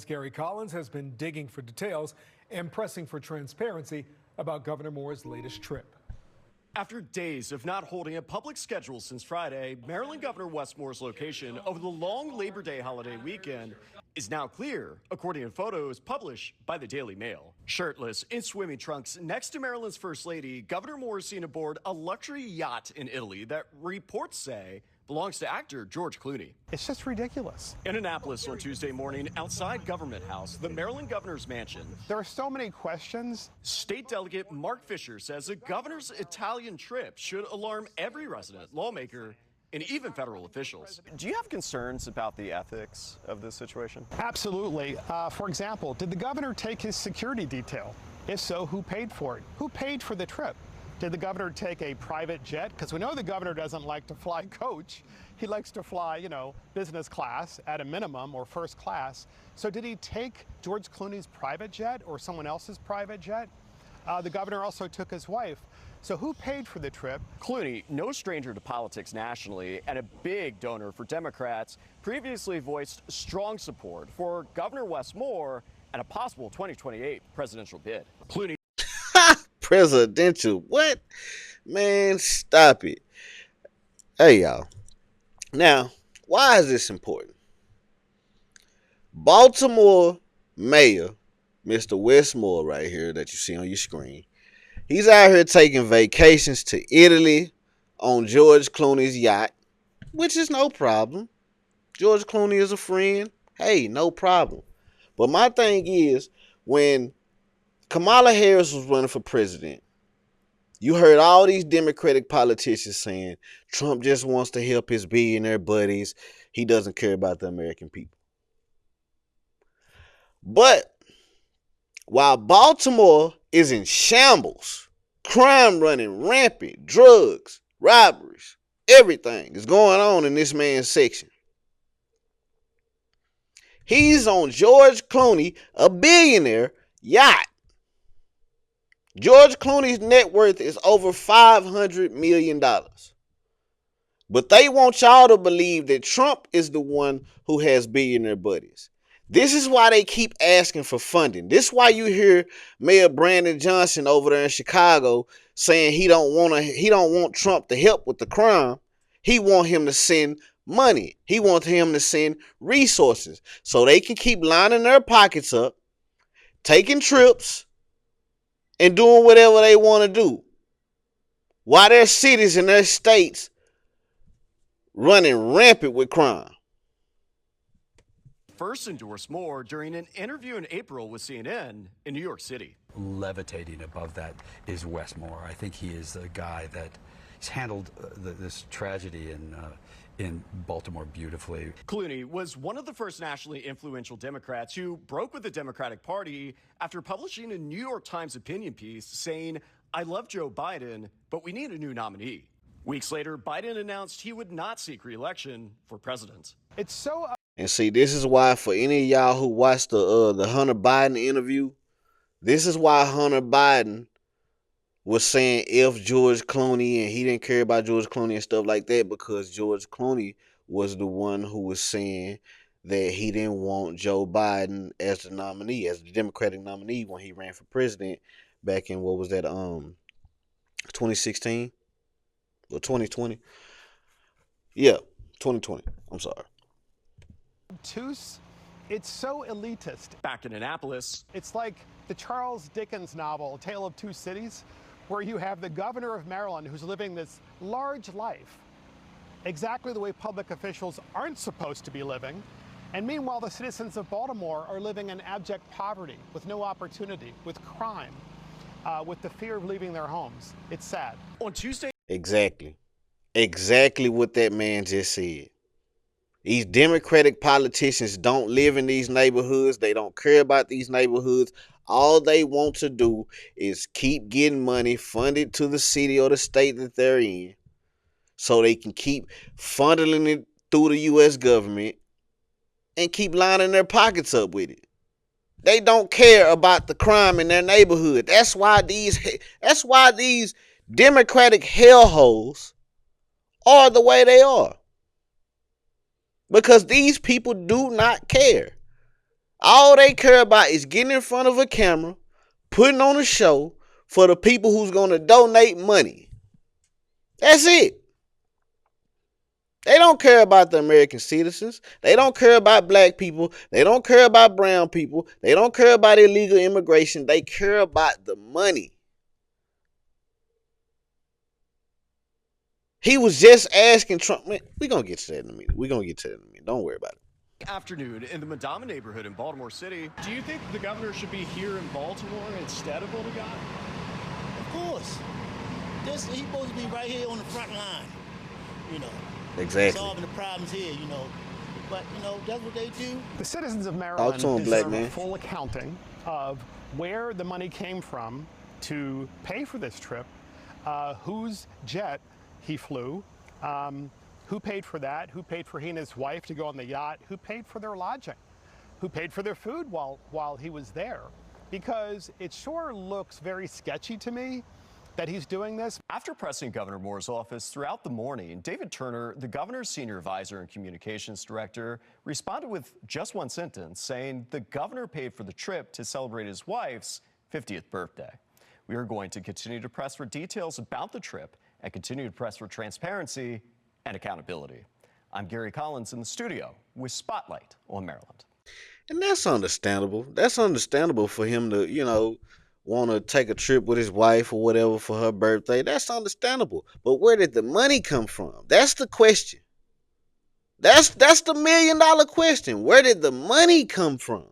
Gary Collins has been digging for details and pressing for transparency about Governor Moore's latest trip. After days of not holding a public schedule since Friday, Maryland Governor Wes Moore's location over the long Labor Day holiday weekend is now clear, according to photos published by the Daily Mail. Shirtless, in swimming trunks, next to Maryland's First Lady, Governor Moore is seen aboard a luxury yacht in Italy that reports say belongs to actor George Clooney. It's just ridiculous. In Annapolis on Tuesday morning, outside Government House, the Maryland governor's mansion, there are so many questions. State Delegate Mark Fisher says the governor's Italian trip should alarm every resident, lawmaker, and even federal officials. Do you have concerns about the ethics of this situation? Absolutely. For example, did the governor take his security detail? If so, who paid for it? Who paid for the trip? Did the governor take a private jet? Because we know the governor doesn't like to fly coach. He likes to fly, business class at a minimum, or first class. So did he take George Clooney's private jet or someone else's private jet? The governor also took his wife. So who paid for the trip? Clooney, no stranger to politics nationally and a big donor for Democrats, previously voiced strong support for Governor Wes Moore and a possible 2028 presidential bid. Clooney. Presidential what? Man, stop it. Hey, y'all. Now, why is this important? Baltimore Mayor, Mr. Wes Moore right here that you see on your screen, he's out here taking vacations to Italy on George Clooney's yacht, which is no problem. George Clooney is a friend. Hey, no problem. But my thing is, when Kamala Harris was running for president, you heard all these Democratic politicians saying Trump just wants to help his billionaire buddies. He doesn't care about the American people. But while Baltimore is in shambles, crime running rampant, drugs, robberies, everything is going on in this man's section. He's on George Clooney, a billionaire, yacht. George Clooney's net worth is over $500 million. But they want y'all to believe that Trump is the one who has billionaire buddies. This is why they keep asking for funding. This is why you hear Mayor Brandon Johnson over there in Chicago saying he don't want Trump to help with the crime. He want him to send money. He wants him to send resources so they can keep lining their pockets up, taking trips, and doing whatever they want to do, while their cities and their states running rampant with crime. First endorsed Moore during an interview in April with CNN in New York City. Levitating above that is Wes Moore. I think he is the guy that has handled this tragedy in Baltimore beautifully. Clooney was one of the first nationally influential Democrats who broke with the Democratic Party after publishing a New York Times opinion piece saying, "I love Joe Biden, but we need a new nominee." Weeks later, Biden announced he would not seek re-election for president. It's so... And see, this is why for any of y'all who watched the Hunter Biden interview, this is why Hunter Biden was saying F George Clooney and he didn't care about George Clooney and stuff like that, because George Clooney was the one who was saying that he didn't want Joe Biden as the nominee, as the Democratic nominee when he ran for president back in, what was that, 2016 or 2020? Yeah, 2020. I'm sorry. It's so elitist. Back in Annapolis, it's like the Charles Dickens novel, A Tale of Two Cities, where you have the governor of Maryland who's living this large life, exactly the way public officials aren't supposed to be living. And meanwhile, the citizens of Baltimore are living in abject poverty, with no opportunity, with crime, with the fear of leaving their homes. It's sad. On Tuesday. Exactly what that man just said. These Democratic politicians don't live in these neighborhoods. They don't care about these neighborhoods. All they want to do is keep getting money funded to the city or the state that they're in, so they can keep funneling it through the U.S. government and keep lining their pockets up with it. They don't care about the crime in their neighborhood. That's why these Democratic hellholes are the way they are. Because these people do not care All they care about is getting in front of a camera, putting on a show for the people who's going to donate money. That's it. They don't care about the American citizens. They don't care about black people. They don't care about brown people. They don't care about illegal immigration. They care about the money. He was just asking Trump. Man, we're going to get to that in a minute. Don't worry about it. Afternoon in the Madama neighborhood in Baltimore City. Do you think the governor should be here in Baltimore instead of going to Yacht? Of course. He's supposed to be right here on the front line, Exactly. solving the problems here, But, that's what they do. The citizens of Maryland to him, black deserve man. a full accounting of where the money came from to pay for this trip, whose jet he flew, who paid for that, who paid for he and his wife to go on the yacht, who paid for their lodging, who paid for their food while he was there. Because it sure looks very sketchy to me that he's doing this. After pressing Governor Moore's office throughout the morning, David Turner, the governor's senior advisor and communications director, responded with just one sentence, saying the governor paid for the trip to celebrate his wife's 50th birthday. We are going to continue to press for details about the trip and continue to press for transparency and accountability. I'm Gary Collins in the studio with Spotlight on Maryland. And that's understandable. That's understandable for him to, want to take a trip with his wife or whatever for her birthday. That's understandable. But where did the money come from? That's the question. That's the $1 million question. Where did the money come from?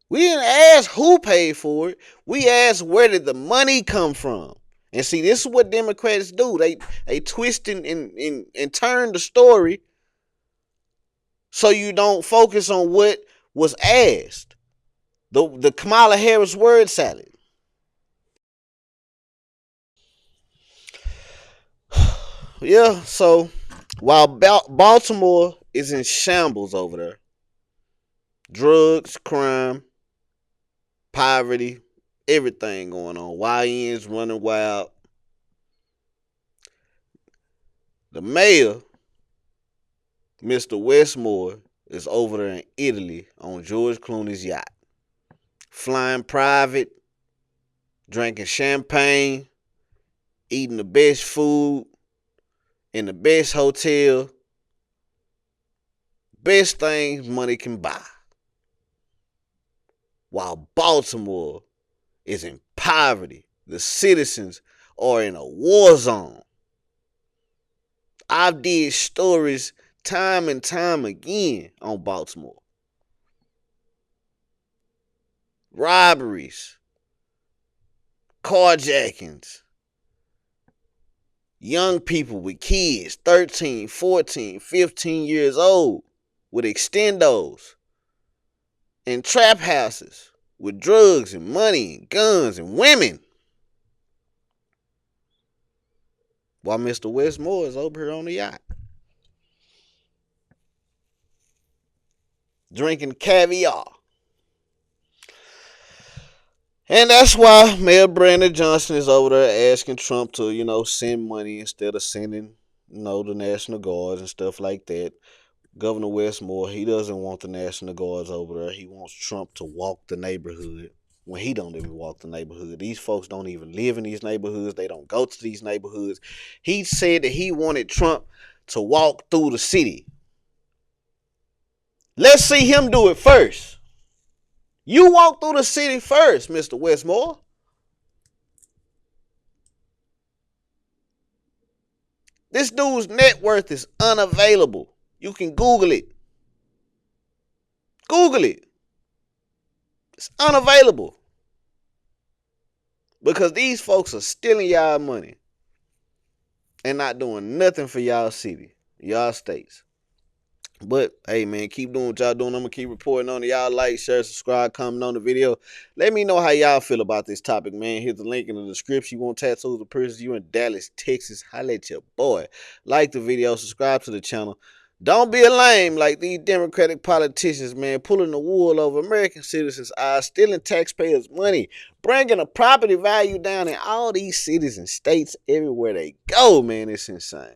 We didn't ask who paid for it. We asked where did the money come from? And see, this is what Democrats do. They twist and turn the story so you don't focus on what was asked. The Kamala Harris word salad. Yeah, so while Baltimore is in shambles over there, drugs, crime, poverty, everything going on, YNs running wild, the mayor, Mr. Wes Moore, is over there in Italy on George Clooney's yacht. Flying private, drinking champagne, eating the best food, in the best hotel, best things money can buy. While Baltimore is in poverty, the citizens are in a war zone. I've did stories time and time again on Baltimore. Robberies, carjackings, young people with kids, 13, 14, 15 years old, with extendos, and trap houses with drugs and money and guns and women. While Mr. Wes Moore is over here on the yacht, drinking caviar. And that's why Mayor Brandon Johnson is over there asking Trump to, send money instead of sending, the National Guards and stuff like that. Governor Wes Moore, he doesn't want the National Guards over there. He wants Trump to walk the neighborhood when he don't even walk the neighborhood. These folks don't even live in these neighborhoods. They don't go to these neighborhoods. He said that he wanted Trump to walk through the city. Let's see him do it first. You walk through the city first, Mr. Wes Moore. This dude's net worth is unavailable. You can Google it. Google it. It's unavailable. Because these folks are stealing y'all money and not doing nothing for y'all city, y'all states. But, hey, man, keep doing what y'all doing. I'm going to keep reporting on it. Y'all like, share, subscribe, comment on the video. Let me know how y'all feel about this topic, man. Hit the link in the description. You want tattoos or piercings, you in Dallas, Texas, holla at your boy. Like the video, subscribe to the channel. Don't be a lame like these Democratic politicians, man, pulling the wool over American citizens' eyes, stealing taxpayers' money, bringing the property value down in all these cities and states everywhere they go, man. It's insane.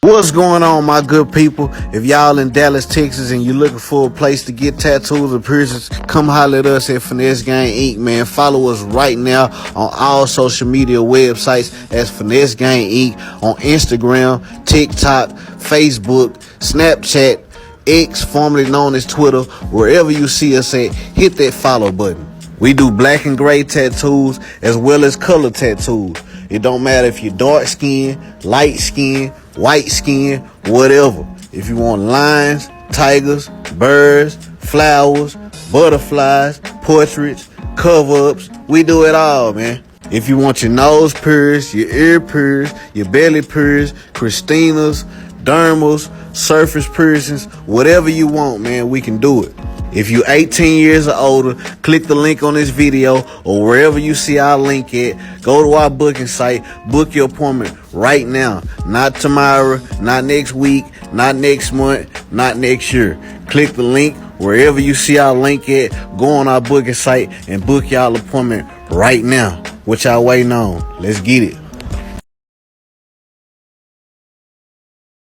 What's going on, my good people? If y'all in Dallas, Texas, and you're looking for a place to get tattoos or piercings, come holler at us at Finesse Gang Inc., man. Follow us right now on all social media websites as Finesse Gang Inc. on Instagram, TikTok, Facebook, Snapchat, X, formerly known as Twitter. Wherever you see us at, hit that follow button. We do black and gray tattoos as well as color tattoos. It don't matter if you're dark skin, light skin, white skin, whatever. If you want lines, tigers, birds, flowers, butterflies, portraits, cover-ups, we do it all, man. If you want your nose pierced, your ear pierced, your belly pierced, Christina's, dermals, surface piercings, whatever you want, man, we can do it. If you're 18 years or older, click the link on this video or wherever you see our link at. Go to our booking site, book your appointment right now. Not tomorrow, not next week, not next month, not next year. Click the link wherever you see our link at. Go on our booking site and book y'all appointment right now. What y'all waiting on? Let's get it.